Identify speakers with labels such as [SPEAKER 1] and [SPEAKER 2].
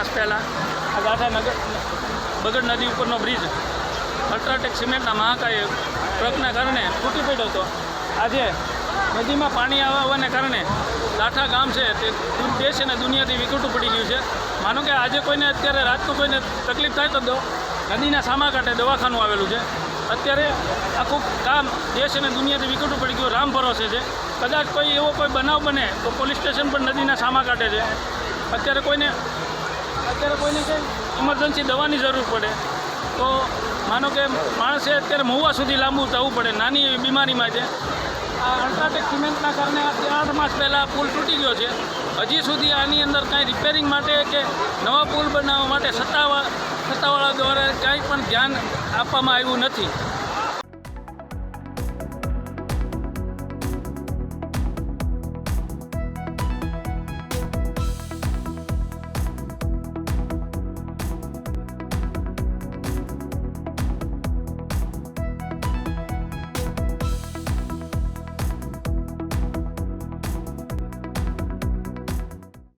[SPEAKER 1] માસ પહેલાં આ ગાંઠા બગડ નદી ઉપરનો બ્રિજ અલ્ટ્રાટેક સિમેન્ટના મહાકાય ટ્રકના કારણે તૂટી પડ્યો હતો. આજે નદીમાં પાણી આવવાને કારણે લાઠા ગામ છે તે દેશ અને દુનિયાથી વિખૂટું પડી ગયું છે. માનો કે આજે કોઈને અત્યારે રાતનું કોઈને તકલીફ થાય તો નદીના સામા કાંઠે દવાખાનું આવેલું છે. અત્યારે આખું કામ દેશ અને દુનિયાથી વિખૂટું પડી ગયું, રામ ભરોસે છે. કદાચ કોઈ એવો કોઈ બનાવ બને તો પોલીસ સ્ટેશન પણ નદીના સામા કાંઠે છે. અત્યારે કોઈને કંઈ ઇમરજન્સી દવાની જરૂર પડે તો માનો કે માણસે અત્યારે મહુવા સુધી લાંબુ થવું પડે, નાની એવી બીમારીમાં છે. આ અલ્ટ્રાટેક સિમેન્ટના કારણે 8 માસ પહેલાં પુલ તૂટી ગયો છે. હજી સુધી આની અંદર કાંઈ રિપેરિંગ માટે કે નવા પુલ બનાવવા માટે સત્તાવાળા દ્વારા કાંઈ પણ ધ્યાન આપવામાં આવ્યું નથી.